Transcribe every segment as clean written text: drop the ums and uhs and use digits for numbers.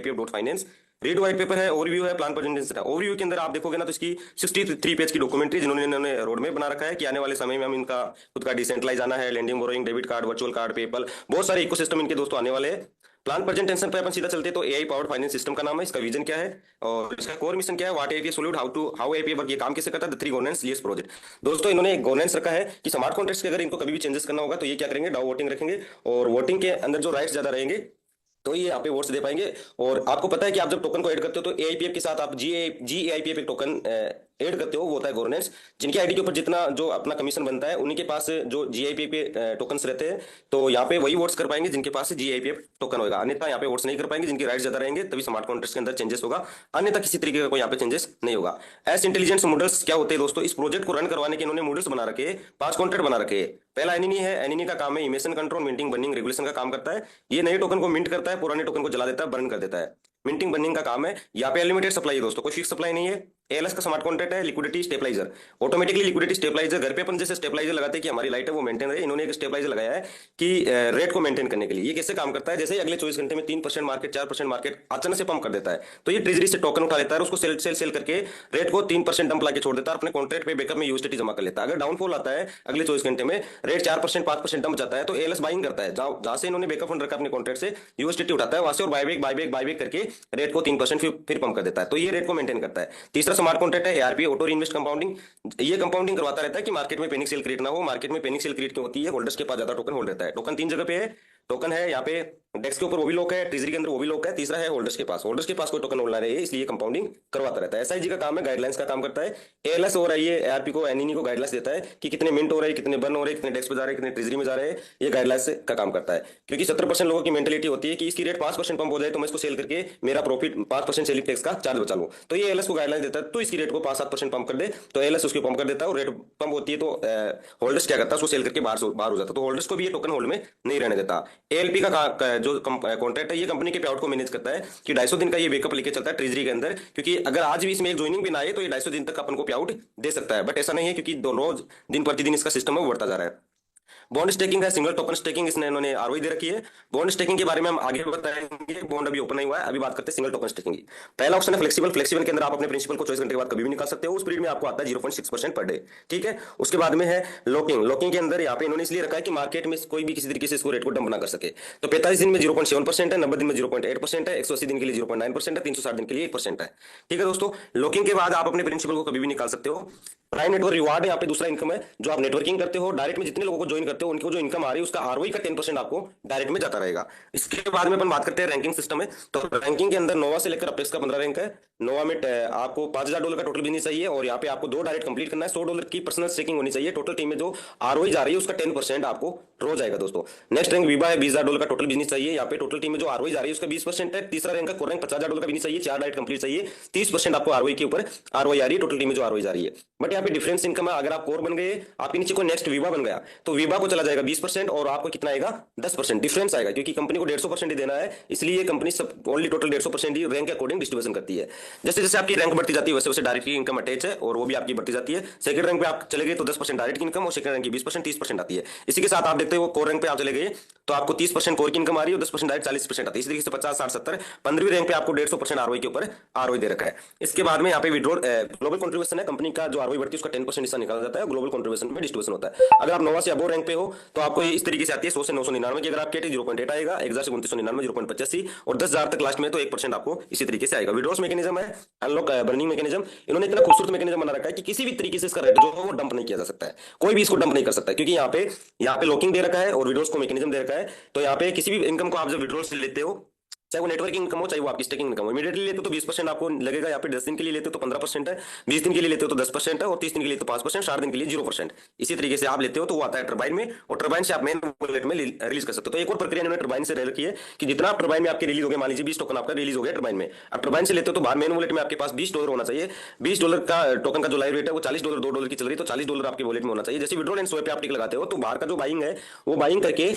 APF.finance। Read white paper है, overview है, plan presentation है। ओवरव्यू के अंदर आप देखोगे ना तो इसकी 63 पेज की डॉक्यूमेंट्री जिन्होंने इन्होंने रोड मैप बना रखा है कि आने वाले समय में हम इनका खुद का डिसेंट्रलाइज आना है, lending, borrowing, debit card, virtual card, PayPal, बहुत सारे इकोसिस्टम इनके दोस्तों आने वाले हैं। प्लान प्रेजेंटेशन पे अपन सीधा चलते हैं तो एआई पावर्ड फाइनेंस सिस्टम का नाम है, इसका विजन क्या है और इसका कोर मिशन क्या है, what API solute, how API work, ये काम कैसे करता है, the three governance list project. दोस्तों इन्होंने एक गवर्नेंस रखा है कि स्मार्ट कॉन्ट्रैक्ट्स के अगर इनको कभी भी चेंजेस करना होगा तो ये क्या करेंगे, डाउ वोटिंग रखेंगे और वोटिंग के अंदर जो राइट्स ज्यादा रहेंगे तो ये यहाँ पे वोट्स दे पाएंगे। और आपको पता है कि आप जब टोकन को ऐड करते हो तो एआईपीएफ के साथ आप जी एआईपीएफ एक टोकन ऐड करते हो, वो होता है गवर्नेंस। जिनकी आईडी के ऊपर जितना जो अपना कमीशन बनता है उन्हीं के पास जो जीआईपीएफ के टोकन्स रहते हैं तो यहाँ पे वही वोट्स कर पाएंगे जिनके पास जीआईपीएफ टोकन होगा, अन्यथा यहाँ पे वोट्स नहीं कर पाएंगे। जिनके राइट्स ज्यादा रहेंगे तभी स्मार्ट कॉन्ट्रैक्ट्स के अंदर चेंजेस होगा, अन्यथा किसी तरीके का कोई यहाँ पे चेंजेस नहीं होगा। एस इंटेलिजेंस मॉडल्स क्या होते हैं दोस्तों, इस प्रोजेक्ट को रन करवाने के इन्होंने मॉडल्स बना रखे, 5 कॉन्ट्रैक्ट बना रखे। पहला एनिनी है, एनिनी का काम है emission control, minting, burning, regulation का काम करता है। ये नए टोकन को मिंट करता है, पुराने टोकन को जला देता है, बर्न कर देता है। मिंटिंग बर्निंग का काम है। यहाँ पे अनलिमिटेड सप्लाई है दोस्तों, कोई फिक्स सप्लाई नहीं है। एएलएस का स्मार्ट कॉन्ट्रैक्ट है, liquidity stabiliser, automatically liquidity stabiliser. घर पे अपन जैसे स्टेबलाइजर लगाते हैं कि हमारी लाइट है वो मेंटेन रहे, इन्होंने एक स्टेबलाइजर लगाया है कि रेट को मेंटेन करने के लिए। ये कैसे काम करता है, जैसे अगले 24 घंटे में 3% मार्केट, 4% मार्केट अचानक से पंप कर देता है तो ये ट्रेजरी से टोकन उठा लेता है, उसको सेल करके रेट को 3% डंप ला के छोड़ देता है, अपने कॉन्ट्रैक्ट पे बैकअप में यूएसडीटी जमा कर लेता है। अगर डाउनफॉल आता है अगले 24 घंटे में, रेट 4% 5% डंप जाता है तो एएलएस बाइंग करता है, जहां से इन्होंने बैकअप फंड रखा अपने कॉन्ट्रैक्ट से, यूएसडीटी उठाता है वहां से और बायबैक करके रेट को 3% फिर पंप कर देता है, तो ये रेट को मेंटेन करता है। तीसरा स्मार्ट कॉन्ट्रैक्ट है एआरपी, ऑटो इन्वेस्ट कंपाउंडिंग। ये कंपाउंडिंग करवाता रहता है कि मार्केट में पैनिक सेल क्रिएट ना हो। मार्केट में पैनिक सेल क्रिएट क्यों होती है, होल्डर्स के पास ज्यादा टोकन होल्ड रहता है। टोकन 3 जगह पे है, टोकन है यहाँ पे डेस्क के ऊपर वो भी लोग है, ट्रेजरी के अंदर वो भी लोग है, तीसरा है होल्डर्स के पास कोई टोकन होल्ड ना रहे, इसलिए कंपाउंडिंग करवाता रहता है। एसआईजी का काम है गाइडलाइंस का काम करता है। एएलएस हो रहा है, ये एआरपी को, एनईनी को गाइडलाइंस देता है कि कितने मिंट हो रहे हैं, कितने बर्न हो रहे हैं, कितने डेस्क पे जा रहे हैं, कितने ट्रेजरी में जा रहे हैं, ये गाइडलाइंस का काम करता है। क्योंकि 70% लोगों की मेंटेलिटी होती है कि इसकी रेट 5% पंप हो जाए तो मैं इसको सेल करके मेरा प्रॉफिट 5% सेलिंग टैक्स का चार्ज बचा लूं, तो ये एएलएस को गाइडलाइंस देता है तो इसकी रेट को 5-7% पंप कर दे तो एएलएस उसको पंप कर देता है और रेट पंप होती है तो होल्डर्स क्या करता है, उसको सेल करके बाहर हो जाता है, तो होल्डर्स को भी ये टोकन होल्ड में नहीं रहने देता। एएलपी का जो कॉन्ट्रैक्ट है ये कंपनी के पे आउट को मैनेज करता है कि 250 दिन का ये बैकअप लेके चलता है ट्रेजरी के अंदर, क्योंकि अगर आज भी इसमें एक ज्वाइनिंग भी ना आए तो ये 250 दिन तक अपन को पे आउट दे सकता है। बट ऐसा नहीं है क्योंकि रोज दिन प्रतिदिन इसका सिस्टम है वो बढ़ता जा रहा है। बॉन्ड स्टेकिंग है, सिंगल टोकन स्टेकिंग, इसने इन्होंने आरओई दे रखी है। बॉन्ड स्टेकिंग के बारे में हम आगे बताएंगे, बॉन्ड अभी ओपन नहीं हुआ है, अभी बात करते हैं सिंगल टोकन स्टेकिंग की। पहला ऑप्शन है फ्लेक्सिबल के अंदर आप अपने प्रिंसिपल को 24 घंटे के बाद कभी भी निकाल सकते हो, उस पीरियड में आपको आता है 0.6% पर डे, ठीक है। उसके बाद में है लॉकिंग के अंदर यहाँ पे इन्होंने इसलिए रखा है कि मार्केट में कोई भी किसी तरीके से इसको रेट को डंप ना कर सके। तो 45 दिन में 0.7% है, 90 दिन में 0.8% है, 180 दिन के लिए 0.9% है, 360 दिन के लिए 1% है, ठीक है दोस्तों। लॉकिंग के बाद आप अपने प्रिंसिपल को कभी भी निकाल सकते हो। प्राइम नेटवर्क रिवार्ड यहाँ पे दूसरा इनकम है, जो आप नेटवर्किंग करते हो डायरेक्ट में जितने लोगों को ज्वाइन करते हो उनको जो इनकम आ रही है उसका आरओई का 10% आपको डायरेक्ट में जाता रहेगा। इसके बाद में अपन बात करते हैं रैंकिंग सिस्टम है, तो रैंकिंग के अंदर नोवा से लेकर अपेक्स का 15 रैंक है। नोवा में आपको $5000 का टोटल बिजनेस चाहिए और यहाँ पे आपको 2 डायरेक्ट कंप्लीट करना है, $100 की पर्सनल स्टेकिंग होनी चाहिए। टोटल टीम में जो आरओई जा रही है उसका 10% आपको रोज आएगा दोस्तों। नेक्स्ट रैंक वीबा है, $20000 का टोटल बिजनेस चाहिए, यहाँ पे टोटल टीम में जो आरओई जा रही है उसका 20% है। तीसरा रैंक का कोर रैंक $50000 का बिजनेस चाहिए, 4 डायरेक्ट कंप्लीट चाहिए, 30% आपको आरओई के ऊपर आरओई आ रही है, टोटल टीम में जो आरओई जा रही है। बट यहाँ पे डिफरेंस इनकम है, अगर आप कोर बन गए, आपके नीचे कोई नेक्स्ट वीबा बन गया तो वीबा को चला जाएगा 20% और आपको कितना आएगा 10% डिफरेंस आएगा, क्योंकि कंपनी को 150% ही देना है, इसलिए कंपनी सब ओनली टोटल 150% ही रैंक के अकॉर्डिंग डिस्ट्रीब्यूशन करती है। जैसे जैसे आपकी रैंक बढ़ती जाती है वैसे वैसे डायरेक्ट की इनकम अटैच है और वो भी आपकी बढ़ती जाती है। सेकंड रैंक पे आप चले गए तो 10% डायरेक्ट की इनकम और सेकंड रैंक की 20% 30% आती है। इसी के साथ आप देखते हो कोर रैंक पे आप चले गए तो आपको 30% कोर की इनकम आ रही है और 10% डायरेक्ट 40% आती है। इसी तरीके से 50 60 70 15वीं रैंक पे आपको 150% आरओई के ऊपर आरओई दे रखा है। इसके बाद में यहाँ पे विड्रॉल ग्लोबल कंट्रीब्यूशन है, कंपनी का जो आरओई बढ़ती है उसका 10% हिस्सा निकाला जाता है, ग्लोबल कंट्रीब्यूशन में डिस्ट्रीब्यूशन होता है। अगर आप नोवा से अबो रैंक पे हो तो आपको इस तरीके से आती है 100 से 999 की, अगर आप कैटेगरी 0.8 आएगा, 1000 से 2999 0.85 और 10,000 तक लास्ट में तो 1% आपको इसी तरीके से आएगा। विड्रॉल्स मैकेनिज्म है, अनलॉक बर्निंग मैकेनिज्म, इन्होंने इतना खूबसूरत मैकेनिज्म बना रखा है कि किसी भी तरीके से इसका रेट जो है वो डंप नहीं किया जा सकता है, कोई भी इसको डंप नहीं कर सकता है, क्योंकि यहाँ पे लॉकिंग दे रखा है और विड्रॉल्स को मैकेनिज्म दे रखा है। तो यहाँ पे किसी भी इनकम को आप जब विड्रॉल से लेते हो, चाहे वो नेटवर्किंग इनकम हो चाहे वो आपकी स्टेकिंग इनकम हो, इमीडिएटली लेते हो तो 20% आपको लगेगा, यहाँ पे 10 दिन के लिए लेते हो तो 15% है, 20 दिन के लिए लेते हो तो 10% है और 30 दिन के लिए तो 5%, 60 दिन के लिए 0%। इसी तरीके से आप लेते हो तो वो आता है टरबाइन में और टरबाइन से आप मेन वॉलेट में रिलीज कर सकते हो। तो एक और प्रक्रिया इन्होंने टरबाइन से रखी है कि जितना आप टरबाइन में आपके रिलीज हो गया, मान लीजिए 20 टोकन आपका रिलीज हो गया टरबाइन में, आप टरबाइन से लेते हो तो बाहर मेन वॉलेट में आपके पास $20 होना चाहिए। $20 का टोकन का जो लाइव रेट है वो $40, $2 की चल रही है तो $40 आपके वॉलेट में होना चाहिए। जैसे विड्रॉल एंड स्वैप पे आप टिक लगाते हो तो बाहर का जो बाइंग है वो बाइंग करके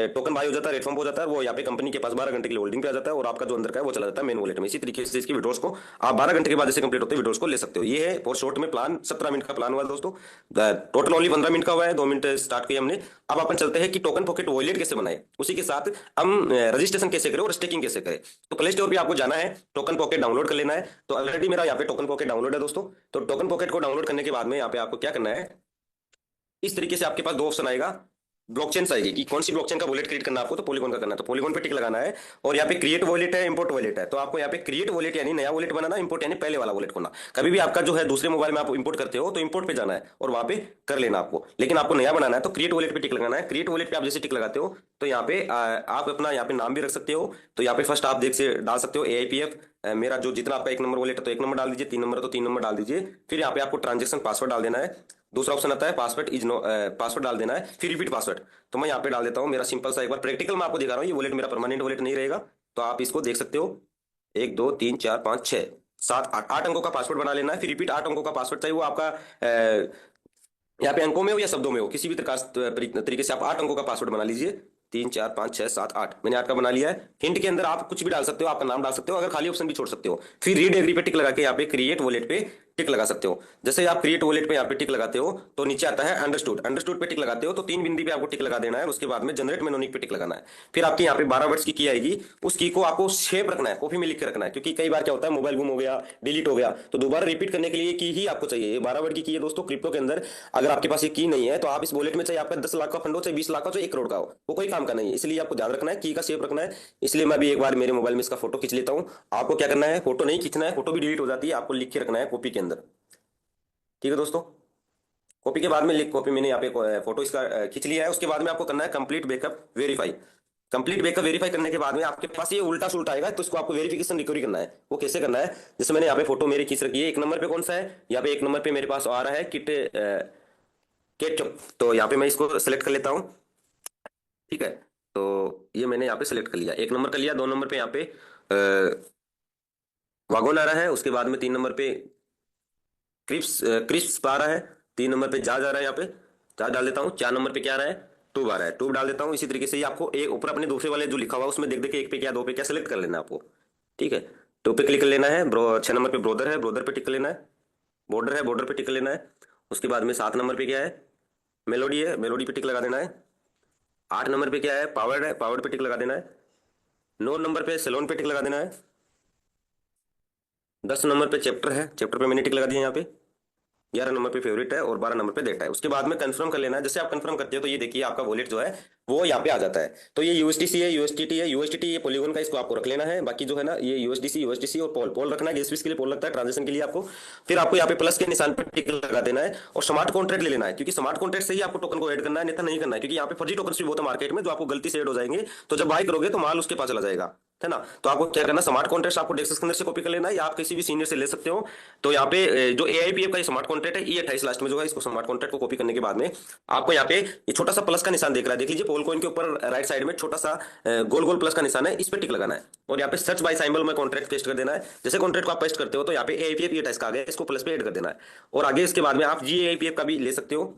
टोकन बाय हो जाता है, रेट फॉर्म हो जाता है, वो यहाँ पे कंपनी के पास 12 घंटे के लिए होल्डिंग पे आ जाता है और आपका जो अंदर का है वो चला जाता है मेन वॉलेट में। इसी तरीके से इसकी विड्रॉस को आप 12 घंटे के बाद जैसे कंप्लीट होते हैं विड्रॉस को ले सकते हो। ये है फॉर शॉर्ट में प्लान, 17 मिनट का प्लान हुआ है दोस्तों। टोटल ओनली 15 मिनट का हुआ है, 2 मिनट स्टार्ट किया हमने। अब अपन चलते हैं कि टोकन पॉकेट वॉलेट कैसे बनाए, उसी के साथ हम रजिस्ट्रेशन कैसे करें और स्टेकिंग कैसे करें। तो प्ले स्टोर पे आपको जाना है, टोकन पॉकेट डाउनलोड कर लेना है। तो ऑलरेडी मेरा यहाँ पे टोकन पॉकेट डाउनलोड है दोस्तों। तो टोकन पॉकेट को डाउनलोड करने के बाद में यहाँ पे आपको क्या करना है, इस तरीके से आपके पास दो ऑप्शन आएगा, ब्लॉकचेन आएगी कि कौन सी ब्लॉकचेन का वॉलेट क्रिएट करना है आपको। तो पॉलीगॉन का करना है, तो पॉलीगॉन पे टिक लगाना है। और यहाँ पे क्रिएट वॉलेट है, इंपोर्ट वॉलेट है। तो आपको यहाँ पे क्रिएट वॉलेट यानी नया वॉलेट बनाना, इंपोर्ट यानी पहले वाला वॉलेट खोलना। कभी भी आपका जो है दूसरे मोबाइल में आप इंपोर्ट करते हो तो इंपोर्ट पे जाना है और वहां पे कर लेना आपको। लेकिन आपको नया बनाना है तो क्रिएट वॉलेट पे टिक लगाना है। क्रिएट वॉलेट पे आप जैसे टिक लगाते हो तो यहाँ पे आप अपना यहाँ पे नाम भी रख सकते हो। तो यहाँ पे फर्स्ट आप देख से डाल सकते हो AIPF। मेरा जो जितना आपका 1 नंबर वॉलेट है तो 1 नंबर डाल दीजिए, 3 नंबर तो 3 नंबर डाल दीजिए। फिर यहाँ पे आपको ट्रांजेक्शन पासवर्ड डाल देना है। दूसरा ऑप्शन आता है पासवर्ड इज नो, पासवर्ड डाल देना है, फिर रिपीट पासवर्ड। तो मैं यहाँ पे डाल देता हूँ मेरा सिंपल सा, एक बार प्रैक्टिकल में आपको दिखा रहा हूँ। ये वॉलेट मेरा परमानेंट वॉलेट नहीं रहेगा, तो आप इसको देख सकते हो। 1 2 3 4 5 6 7 8 8 अंकों का पासवर्ड बना लेना है। फिर रिपीट 8 अंकों का पासवर्ड, चाहे वो आपका यहाँ पे अंकों में हो या शब्दों में हो, किसी भी तरीके से आप 8 अंकों का पासवर्ड बना लीजिए। 3 4 5 6 7 8 मैंने 8 का बना लिया है। हिंट के अंदर आप कुछ भी डाल सकते हो, आपका नाम डाल सकते हो, अगर खाली ऑप्शन भी छोड़ सकते हो। फिर रीड एग्री पे टिक लगा के यहाँ पे क्रिएट वॉलेट पे टिक लगा सकते हो। जैसे आप क्रिएट वॉलेट पे यहाँ पे टिक लगाते हो तो नीचे आता है अंडरस्टूड। अंडरस्टूड पे टिक लगाते हो तो 3 बिंदी पे आपको टिक लगा देना है। उसके बाद में जनरेट मेनोनिक पे टिक लगाना है। फिर आपकी यहाँ पे 12 वर्ड्स की आएगी, उस की को आपको सेव रखना है, कॉपी में लिख के रखना है। क्योंकि कई बार क्या होता है मोबाइल गुम हो गया, डिलीट हो गया, तो दोबारा रिपीट करने के लिए की ही आपको चाहिए। ये 12 वर्ड की है दोस्तों क्रिप्टो के अंदर। अगर आपके पास ये की नहीं है तो आप इस वॉलेट में, चाहे आपका 10 लाख का फंड हो, चाहे 20 लाख का, चाहे 1 करोड़ का हो, वो कोई काम का नहीं है। इसलिए आपको ध्यान रखना है की का सेव रखना है। इसलिए मैं भी एक बार मेरे मोबाइल में इसका फोटो खींच लेता हूँ। आपको क्या करना है, फोटो नहीं खींचना है, फोटो भी डिलीट हो जाती है, आपको लिख के रखना है कॉपी के अंदर। ठीक है दोस्तों, कॉपी के बाद में लिख, कॉपी मैंने यहाँ पे फोटो इसका खींच लिया है। उसके बाद में आपको करना है complete backup verify. Complete backup verify करने के बाद में आपके पास ये उल्टा सुल्टा आएगा, तो इसको आपको वेरिफिकेशन रिकवरी करना है। वो कैसे करना है, जैसे मैंने यहाँ पे फोटो मेरी खींच रखी है। 1 नंबर पे कौन सा है, यहाँ पे 1 नंबर पे मेरे पास आ रहा है किट केटचप। तो यहाँ पे मैं इसको सेलेक्ट कर लेता हूँ। ठीक है, तो ये मैंने यहाँ पे सेलेक्ट कर लिया, 1 नंबर कर लिया। 2 नंबर पे यहाँ पे वागोन आ रहा है। उसके बाद में 3 नंबर पे क्रिप्स क्रिप्स आ रहा है। 3 नंबर पे जहाज आ रहा है, यहाँ पे जहाज डाल देता हूँ। 4 नंबर पे क्या आ रहा है, ट्यूब आ रहा है, ट्यूब डाल देता हूँ। इसी तरीके से ही आपको एक ऊपर अपने दूसरे वाले जो लिखा हुआ है उसमें देख देख के 1 पे क्या 2 पे क्या सेलेक्ट कर लेना है आपको। ठीक है, ट्यूब पे क्लिक कर लेना है। 6 नंबर पे ब्रोदर है, ब्रोदर पे टिक कर लेना है। बॉर्डर है, बॉर्डर पे टिक कर लेना है। उसके बाद में 7 नंबर पे क्या है, मेलोडी है, मेलोडी पे टिक लगा देना है। 8 नंबर पे क्या है, पावर्ड है, पावर्ड पे टिक लगा देना है। 9 नंबर पे सेलोन पे टिक लगा देना है। 10 नंबर पे चैप्टर है, चैप्टर पे मैंने टिक लगा दिया यहाँ पे। 11 नंबर पे फेवरेट है और 12 नंबर पे डेटा है। उसके बाद में कंफर्म कर लेना है। जैसे आप कंफर्म करते हो तो ये देखिए आपका वॉलेट जो है वो यहाँ पे आ जाता है। तो ये यूएसडीसी है, यूएसटीटी है, यूएसटीटी ये पॉलीगॉन का, इसको आपको रख लेना है। बाकी जो है ना ये यूएसडीसी, यूएसडीसी और पोल पोल रखना है। गैस फीस के लिए पोल लगता है, ट्रांजेक्शन के लिए आपको। फिर आपको यहाँ पे प्लस के निशान पे टिक लगा देना है और स्मार्ट कॉन्ट्रैक्ट ले लेना है, क्योंकि स्मार्ट कॉन्ट्रैक्ट से ही आपको टोकन को ऐड करना है, नहीं तो नहीं करना है। क्योंकि यहाँ पे फर्जी टोकन भी बहुत है मार्केट में जो आपको गलती से ऐड हो जाएंगे, तो जब बाय करोगे तो माल उसके पास चला जाएगा, है ना। तो आपको क्या करना, स्मार्ट कॉन्ट्रैक्ट आपको डेस्क के अंदर से कॉपी कर लेना है या आप किसी भी सीनियर से ले सकते हो। तो यहाँ पे जो AIPF का स्मार्ट कॉन्ट्रैक्ट है, E28 लास्ट में जो है, इसको स्मार्ट कॉन्ट्रैक्ट को कॉपी करने के बाद में आपको यहाँ पे ये छोटा सा प्लस का निशान देख रहा है, देख लीजिए पोल कॉइन के ऊपर राइट साइड में छोटा सा गोल गोल प्लस का निशान है, इस पे टिक लगाना है। और यहाँ पे सर्च बाय सिंबल में कॉन्ट्रैक्ट पेस्ट कर देना है। जैसे कॉन्ट्रैक्ट को आप पेस्ट करते हो तो यहाँ पे AIPF E28 का आ गया, इसको प्लस पे ऐड कर देना है। और आगे इसके बाद में आप GAIPF का भी ले सकते हो।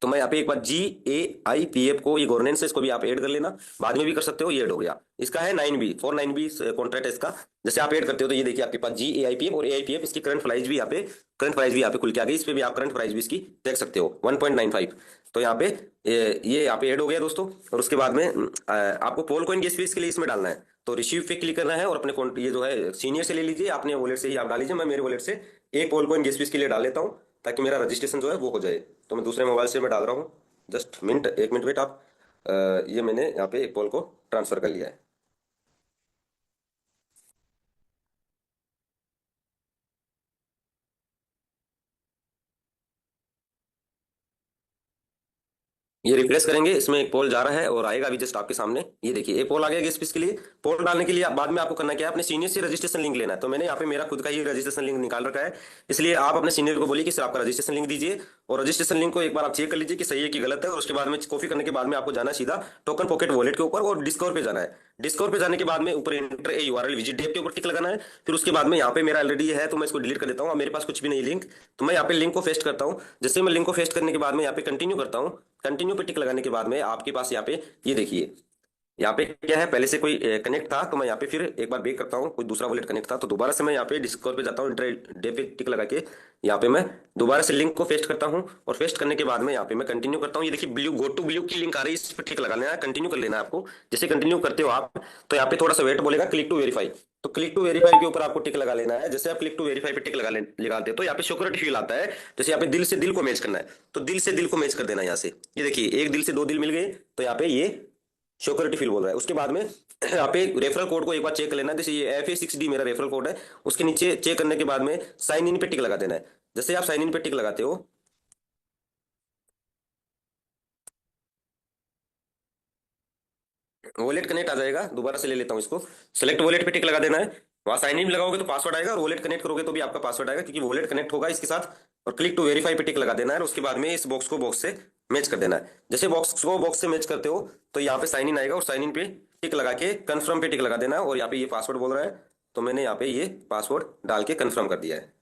तो मैं यहाँ पे एक बार GAIPF को, ये गवर्नेंस है, इसको भी आप ऐड कर लेना, बाद में भी कर सकते हो। ये ऐड हो गया, इसका है 9B 49B कॉन्ट्रैक्ट है इसका। जैसे आप ऐड करते हो तो ये देखिए आपके पास GAIPF और AIPF, इसकी करंट प्राइस भी यहाँ पे, करंट प्राइस भी यहाँ पे खुल के आ गई। इस पे भी आप करंट प्राइस भी इसकी देख सकते हो 1.95। तो यहाँ पे ये यहाँ पे ऐड हो गया दोस्तों। और उसके बाद में आपको पोल कॉइन गैस फीस के लिए इसमें डालना है। तो रिसीव पे क्लिक करना है और अपने ये जो है सीनियर से ले लीजिए, अपने वॉलेट से ही आप डाल लीजिए। मैं मेरे वॉलेट से एक पोल कॉइन गैस फीस के लिए डाल लेता हूँ ताकि मेरा रजिस्ट्रेशन जो है वो हो जाए। तो मैं दूसरे मोबाइल से मैं डाल रहा हूँ, जस्ट मिनट, 1 मिनट वेट आप। ये मैंने यहाँ पे एक पोल को ट्रांसफर कर लिया है। ये रिफ्रेश करेंगे, इसमें एक पोल जा रहा है और आएगा अभी जस्ट आपके सामने। ये देखिए एक पोल आ गया गैस फीस के लिए। पोल डालने के लिए बाद में आपको करना क्या है, अपने सीनियर से रजिस्ट्रेशन लिंक लेना है। तो मैंने यहाँ पे मेरा खुद का ही रजिस्ट्रेशन लिंक निकाल रखा है, इसलिए आप अपने सीनियर को बोलिए कि सर आपका रजिस्ट्रेशन लिंक दीजिए। और रजिस्ट्रेशन लिंक को एक बार आप चेक कर लीजिए कि सही है कि गलत है। और उसके बाद में कॉपी करने के बाद में आपको जाना है सीधा टोकन पॉकेट वॉलेट के ऊपर और डिस्कवर पे जाना है। डिस्कवर पे जाने के बाद में ऊपर enter a URL visit Depp के ऊपर टिक लगाना है। फिर उसके बाद में यहाँ पे मेरा ऑलरेडी है तो मैं इसको डिलीट कर देता हूँ। मेरे पास कुछ भी नहीं लिंक, तो मैं यहाँ पे लिंक को पेस्ट करता हूँ। जैसे मैं लिंक को पेस्ट करने के बाद में यहाँ पे कंटिन्यू करता हूँ। कंटिन्यू पे टिक लगाने के बाद में आपके पास यहाँ पे ये देखिए यहाँ पे क्या है, पहले से कोई कनेक्ट था, तो मैं यहाँ पे फिर एक बार बैक करता हूँ, कोई दूसरा वॉलेट कनेक्ट था, तो दोबारा से मैं यहाँ पे डिस्कवर पे जाता हूँ, इंटर डे पे टिक लगा के यहाँ पे मैं दोबारा से लिंक को पेस्ट करता हूँ, और पेस्ट करने के बाद में यहाँ पे मैं कंटिन्यू करता हूँ। ये देखिए ब्लू गो टू ब्लू की लिंक आ रही है, इस पर टिक लगा लेना है, कंटिन्यू कर लेना है आपको। जैसे कंटिन्यू करते हो आप, तो यहाँ पे थोड़ा सा वेट बोलेगा, क्लिक टू वेरीफाई। तो क्लिक टू वेरीफाई के ऊपर आपको टिक लगा लेना है। जैसे आप क्लिक टू वेरीफाई पे टिक लगाते हो, तो यहाँ पे सिक्योरिटी फील आता है। जैसे यहाँ पे दिल से दिल को मैच करना है, तो दिल से दिल को मैच कर देना है यहाँ से। ये देखिए एक दिल से दो दिल मिल गए, तो यहाँ पे ये सिक्योरिटी फील बोल रहा है। उसके बाद में यहाँ पे रेफरल कोड को एक बार चेक कर लेना है। जैसे ये FA6D मेरा रेफरल कोड है, उसके नीचे चेक करने के बाद में साइन इन पे टिक लगा देना है। जैसे आप साइन इन पे टिक लगाते हो, वॉलेट कनेक्ट आ जाएगा। दोबारा से ले लेता हूँ इसको, सेलेक्ट वॉलेट पे टिक लगा देना है। वहाँ साइन इन लगाओगे तो पासवर्ड आएगा, और वॉलेट कनेक्ट करोगे तो भी आपका पासवर्ड आएगा, क्योंकि वॉलेट कनेक्ट होगा इसके साथ। और क्लिक टू वेरीफाई पे टिक लगा देना है, और उसके बाद में इस बॉक्स को बॉक्स से मैच कर देना है। जैसे बॉक्स को बॉक्स से मैच करते हो, तो यहाँ पे साइन इन आएगा, और साइन इन पे टिक लगा के कन्फर्म पे टिक लगा देना है। और यहाँ पे ये पासवर्ड बोल रहा है, तो मैंने यहाँ पे ये पासवर्ड डाल के कन्फर्म कर दिया है।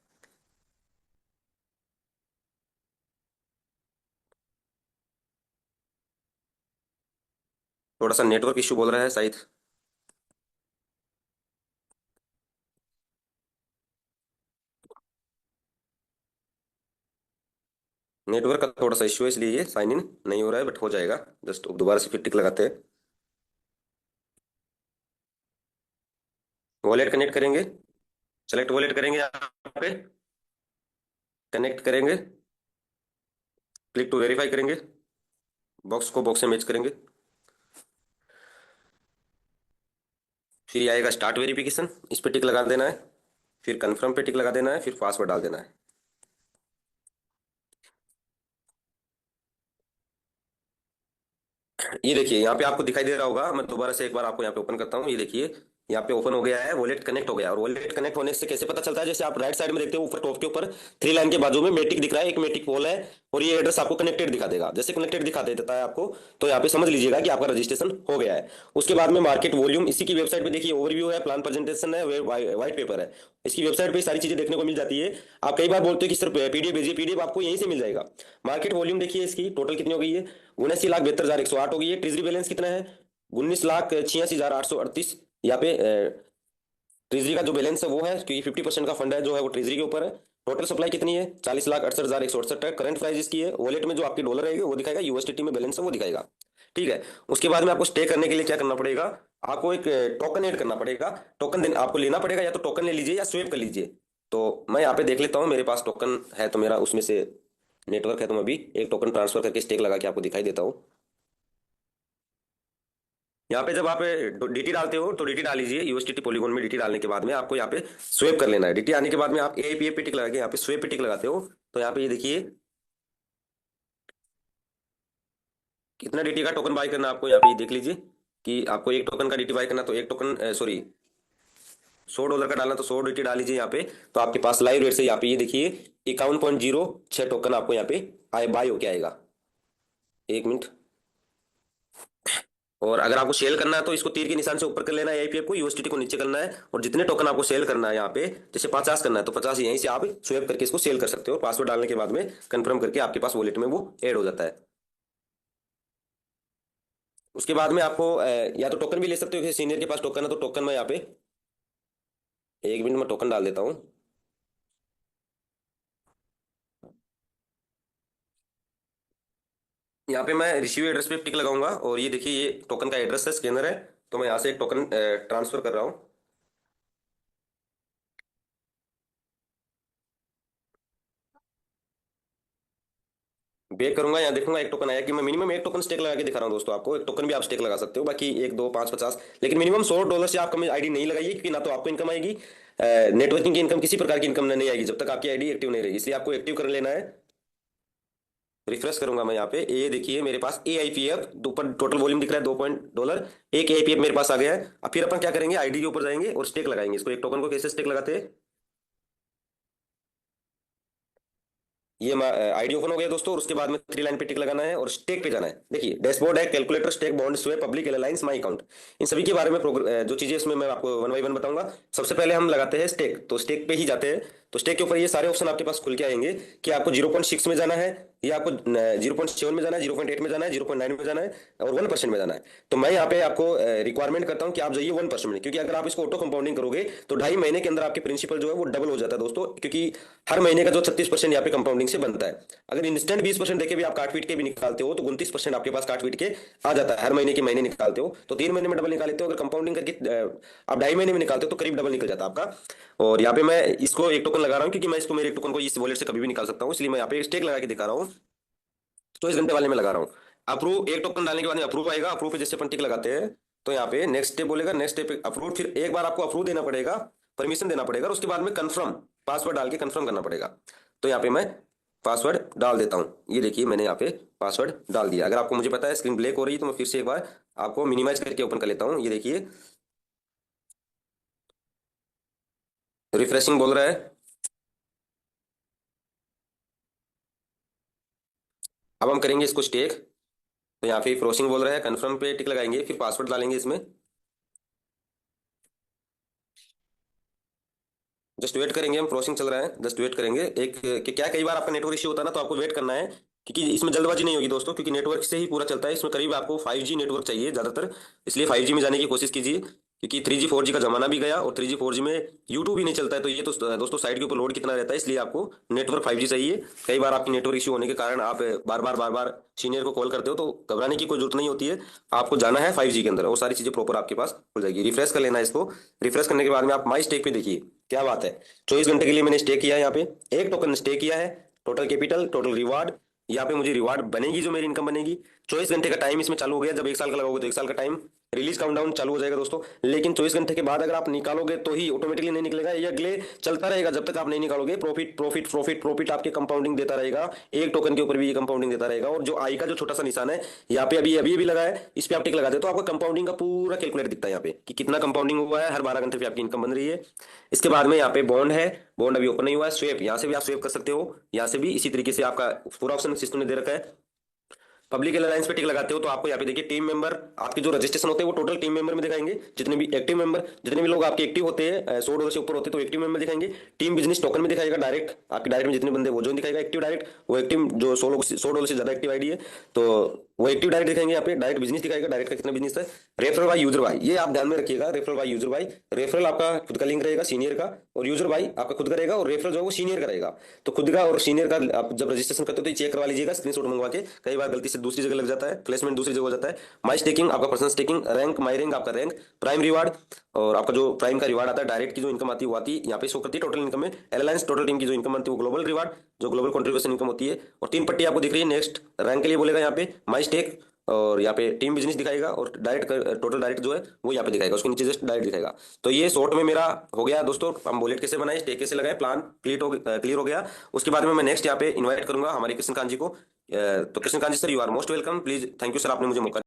थोड़ा सा नेटवर्क इशू बोल रहा है शायद। नेटवर्क का थोड़ा सा इशू है, इसलिए ये साइन इन नहीं हो रहा है, बट हो जाएगा। जस्ट दोबारा से फिर टिक लगाते हैं, वॉलेट कनेक्ट करेंगे, सेलेक्ट वॉलेट करेंगे यहाँ पे, कनेक्ट करेंगे, क्लिक टू वेरीफाई करेंगे, बॉक्स को बॉक्स से मैच करेंगे, फिर ये आएगा स्टार्ट वेरिफिकेशन, इस पे टिक लगा देना है, फिर कंफर्म पे टिक लगा देना है, फिर पासवर्ड डाल देना है। ये देखिए यहाँ पे आपको दिखाई दे रहा होगा, मैं दोबारा से एक बार आपको यहाँ पे ओपन करता हूँ। ये देखिए यहाँ पे ओपन हो गया है, वॉलेट कनेक्ट हो गया। और वॉलेट कनेक्ट होने से कैसे पता चलता है, जैसे आप राइट साइड में देखते हो ऊपर टॉप के ऊपर थ्री लाइन के बाजू में मेटिक दिख रहा है, एक मेटिक पोल है, और ये एड्रेस आपको कनेक्टेड दिखा देगा। जैसे कनेक्टेड दिखा देता है आपको, तो यहाँ पे समझ लीजिएगा कि आपका रजिस्ट्रेशन हो गया है। उसके बाद में मार्केट वॉल्यूम, इसी की वेबसाइट पे देखिए ओवरव्यू है, प्लान प्रेजेंटेशन है, व्हाइट पेपर है। इसकी वेबसाइट पे सारी चीजें देखने को मिल जाती है। आप कई बार बोलते हो कि सिर्फ पीडीएफ भेजिए, पीडीएफ आपको यहीं से मिल जाएगा। मार्केट वॉल्यूम देखिए इसकी टोटल कितनी हो गई है, 79,72,108 हो गई है। ट्रेजरी बैलेंस कितना है, 19,86,838। यहाँ पे ट्रेजरी का जो बैलेंस है वो है, क्योंकि 50% का फंड है जो है वो ट्रेजरी के ऊपर है। टोटल सप्लाई कितनी है, 40,68,168 है। करंट प्राइस इसकी है, वॉलेट में जो आपकी डॉलर रहेगी वो दिखाएगा, यूएसडीटी में बैलेंस है वो दिखाएगा। ठीक है। उसके बाद में आपको स्टे करने के लिए क्या करना पड़ेगा, आपको एक टोकन ऐड करना पड़ेगा। टोकन आपको लेना पड़ेगा, या तो टोकन ले लीजिए या स्वेप कर लीजिए। तो मैं यहाँ पे देख लेता हूँ, मेरे पास टोकन है तो मेरा उसमें से नेटवर्क है, तो मैं भी एक टोकन ट्रांसफर करके स्टेक लगा के आपको दिखाई देता हूँ। यहाँ पे जब आप डीटी डालते हो, तो डीटी डाल लीजिए, यूएसडीटी पॉलीगॉन में डीटी डालने के बाद में आपको यहाँ पे स्वेप कर लेना है। डीटी आने के बाद में आप एआईपीएफ पे टिक लगा के यहाँ पे स्वेप पे टिक लगाते हो, तो यहाँ पे ये देखिए कितना डीटी का टोकन बाय करना है आपको। यहाँ पे देख लीजिए कि आपको एक टोकन का डीटी बाय करना, तो एक टोकन सॉरी $100 का डालना, तो 100 डीटी डाल लीजिए यहाँ पे। तो आपके पास लाइव रेट से यहाँ पे ये देखिए 51.06 टोकन आपको यहाँ पे आए बाय होके आएगा। एक मिनट। और अगर आपको सेल करना है, तो इसको तीर के निशान से ऊपर कर लेना है आईपीएफ को, यूएसडीटी को नीचे करना है, और जितने टोकन आपको सेल करना है यहाँ पे, जैसे 50 करना है तो 50 यहीं से आप स्वेप करके इसको सेल कर सकते हो। पासवर्ड डालने के बाद में कंफर्म करके आपके पास वॉलेट में वो ऐड हो जाता है। उसके बाद में आपको या तो टोकन भी ले सकते हो, किसी सीनियर के पास टोकन है तो टोकन में यहाँ पे एक मिनट में टोकन डाल देता हूँ। यहाँ पे मैं रिसीव एड्रेस पे टिक लगाऊंगा, और ये देखिए ये टोकन का एड्रेस है, स्कैनर है, तो मैं यहाँ से एक टोकन ट्रांसफर कर रहा हूँ। बैक करूंगा, यहाँ देखूंगा एक टोकन आया कि मैं मिनिमम एक टोकन स्टेक लगा के दिखा रहा हूँ दोस्तों आपको। एक टोकन भी आप स्टेक लगा सकते हो, बाकी एक दो पाँच 50, लेकिन मिनिमम $100 से आप कम आईडी नहीं लगाइए, क्योंकि ना तो आपको इनकम आएगी, नेटवर्किंग की इनकम, किसी प्रकार की इनकम नहीं आएगी जब तक आपकी आईडी एक्टिव नहीं रहेगी। इसलिए आपको एक्टिव कर लेना है। रिफ्रेश करूंगा मैं यहाँ पे, ये देखिए मेरे पास AIPF ऊपर टोटल वॉल्यूम दिख रहा है $2 एक AIPF मेरे पास आ गया है। अब फिर अपन क्या करेंगे, आईडी के ऊपर जाएंगे और स्टेक लगाएंगे इसको। एक टोकन को कैसे स्टेक लगाते हैं, ये आईडी ओपन हो गया दोस्तों, और उसके बाद में थ्री लाइन पे टिक लगाना है और स्टेक पे जाना है। देखिए डैशबोर्ड है, calculator, stake, bond, swap, public, alliance, my account, इन सभी के बारे में जो चीजें इसमें मैं आपको वन बाई वन बताऊंगा। सबसे पहले हम लगाते हैं स्टेक, तो स्टेक पे ही जाते हैं। तो स्टेक के ऊपर ये सारे ऑप्शन आपके पास खुल के आएंगे कि आपको 0.6 में जाना है, या आपको 0.7 में जाना है, 0.8 में जाना है, 0.9 में जाना है, और 1% में जाना है। तो मैं यहाँ पे आपको रिक्वायरमेंट करता हूँ कि आप जाइए 1% में, क्योंकि अगर आप इसको ऑटो कंपाउंडिंग करोगे तो 2.5 महीने के अंदर आपके प्रिंसिपल जो है वो डबल हो जाता है दोस्तों, क्योंकि हर महीने का जो 36% यहाँ पे कंपाउंडिंग से बनता है। अगर इंस्टेंट 20% देके भी आप काट पीट के भी निकालते हो तो 29% आपके पास काट पीट के आ जाता है। हर महीने के महीने निकालते हो तो 3 महीने में डबल निकाल लेते हो। अगर कंपाउंडिंग करके आप 2.5 महीने में निकालते हो तो करीब डबल निकल जाता है आपका। और यहाँ पे मैं इसको एक टोकन लगा रहा हूँ, क्योंकि मैं इसको मेरे टोकन को इस वॉलेट से कभी भी निकाल सकता हूँ, इसलिए मैं यहाँ पे स्टेक लगा के दिखा रहा हूँ। 24 घंटे वाले में लगा रहा हूँ। अप्रूव, एक टोकन डालने के बाद अप्रूव आएगा। अप्रूव पे जैसे अपन टिक लगाते हैं तो यहाँ पे नेक्स्ट स्टेप बोलेगा, नेक्स्ट स्टेप अप्रूव। फिर एक बार आपको अप्रूव देना पड़ेगा, परमिशन देना पड़ेगा, और उसके बाद में कंफर्म पासवर्ड डाल के कंफर्म करना पड़ेगा। तो यहाँ पे मैं पासवर्ड डाल देता हूँ। ये देखिए मैंने यहाँ पे पासवर्ड डाल दिया। अगर आपको मुझे पता है स्क्रीन ब्लैक हो रही है तो मैं फिर से एक बार आपको मिनिमाइज करके ओपन कर लेता हूँ। ये देखिए रिफ्रेशिंग बोल रहा है। अब हम करेंगे इसको स्टेक। तो यहाँ पे प्रोसेसिंग बोल रहा है, कंफर्म पे टिक लगाएंगे, फिर पासवर्ड डालेंगे इसमें। जस्ट वेट करेंगे, हम प्रोसेसिंग चल रहा है, जस्ट वेट करेंगे। एक कि क्या कई बार आपका नेटवर्क इश्यू होता है ना, तो आपको वेट करना है, क्योंकि इसमें जल्दबाजी नहीं होगी दोस्तों, क्योंकि नेटवर्क से ही पूरा चलता है। इसमें करीब आपको 5G नेटवर्क चाहिए ज़्यादातर, इसलिए 5G में जाने की कोशिश कीजिए, क्योंकि 3G 4G का जमाना भी गया, और 3G 4G में यूट्यूब भी नहीं चलता है। तो ये तो दोस्तों साइड के ऊपर लोड कितना रहता है, इसलिए आपको नेटवर्क 5G चाहिए। कई बार आपकी नेटवर्क इश्यू होने के कारण आप बार बार सीनियर को कॉल करते हो, तो घबराने की कोई जरूरत नहीं होती है। आपको जाना है 5G के अंदर, वो सारी चीज़ें प्रॉपर आपके पास खुल जाएगी। रिफ्रेश कर लेना है इसको। रिफ्रेश करने के बाद में आप माई स्टेक पे देखिए क्या बात है। 24 घंटे के लिए मैंने स्टे किया है, यहाँ पे एक टोकन स्टे किया है। टोटल कैपिटल, टोटल रिवार्ड, यहाँ पे मुझे रिवार्ड बनेगी, जो मेरी इनकम बनेगी। 24 घंटे का टाइम इसमें चालू हो गया। जब 1 साल का लगाओगे तो 1 साल का टाइम रिलीज काउंटडाउन चालू हो जाएगा दोस्तों। लेकिन 24 घंटे के बाद अगर आप निकालोगे तो ही ऑटोमेटिकली नहीं निकलेगा, ये अगले चलता रहेगा जब तक आप नहीं निकालोगे। प्रॉफिट प्रॉफिट प्रॉफिट प्रॉफिट आपके कंपाउंडिंग देता रहेगा। एक टोकन के ऊपर भी ये कंपाउंडिंग देता रहेगा। और जो आई का जो छोटा सा निशान है यहाँ पे अभी अभी अभी लगा है, इस पे आप टिक लगाते हो तो आपको कंपाउंडिंग का पूरा कैलकुलेट दिखता है यहाँ पे कि कितना कंपाउंडिंग हुआ है। हर 12 घंटे पे आपकी इनकम बन रही है। इसके बाद में यहाँ पे बॉन्ड है, बॉन्ड अभी ओपन नहीं हुआ है। स्वेप, यहाँ से भी आप स्वेप कर सकते हो, यहाँ से भी इसी तरीके से आपका पूरा ऑप्शन सिस्टम ने दे रखा है। पब्लिक अलायंस पे टिक लगाते हो तो आपको यहाँ पे देखिए टीम मेंबर, आपके जो रजिस्ट्रेशन होते हैं वो टोटल टीम मेंबर में दिखाएंगे। जितने भी एक्टिव मेंबर, जितने भी लोग आपके एक्टिव होते हैं $100 से ऊपर होते हैं तो एक्टिव मेंबर दिखाएंगे। टीम बिजनेस टोकन में दिखाएगा डायरेक्ट, आपके डायरेक्ट में जितने बंदे वो जो दिखाएगा एक्टिव डायरेक्ट, वो एक्टिव जो $100 से ज्यादा एक्टिव आईडी है तो वो एक्टिव डायरेक्ट दिखाएंगे। यहाँ पे डायरेक्ट बिजनेस दिखाएगा, डायरेक्ट का कितना बिजनेस है। रेफरल बाय यूजर बाय, ये आप ध्यान में रखिएगा। Referral by user by, referral आपका खुद का लिंक रहेगा सीनियर का, और यूजर बाय आपका खुद का रहेगा, और रेफरल जो है वो सीनियर का रहेगा। तो खुद का और सीनियर का आप जब रजिस्ट्रेशन करते हो तो चेक करवा लीजिएगा स्क्रीनशॉट मंगवा के। कई बार गलती से दूसरी जगह लग जाता है, प्लेसमेंट दूसरी जगह हो जाता है। माई स्टेकिंग आपका पर्सनल स्टेकिंग, रैंक माई रैंक आपका रैंक, प्राइम रिवार्ड, और आपका जो प्राइम का रिवार्ड आता है डायरेक्ट की जो इनकम आती है वो आती है यहाँ पे शो करती है टोटल इनकम में। एलायंस टोटल टीम की जो इनकम आती है वो ग्लोबल रिवार्ड, जो ग्लोबल कंट्रीब्यूशन इनकम होती है। और 3 पट्टी आपको दिख रही है। नेक्स्ट रैंक के लिए बोलेगा यहाँ पे माई स्टेक, और यहाँ पे टीम बिजनेस दिखाएगा, और डायरेक्ट टोटल डायरेक्ट जो है वो यहाँ पे दिखाएगा, उसके नीचे जस्ट डायरेक्ट दिखाएगा। तो ये शॉर्ट में मेरा हो गया दोस्तों। हम वॉलेट कैसे बनाए, स्टेक कैसे लगाए, प्लान क्लियर हो गया। उसके बाद में मैं नेक्स्ट यहाँ पे इन्वाइट करूंगा हमारे कृष्णकांत जी को। तो Krishnakant ji sir, you are most welcome. Please, thank you sir, आपने मुझे मौका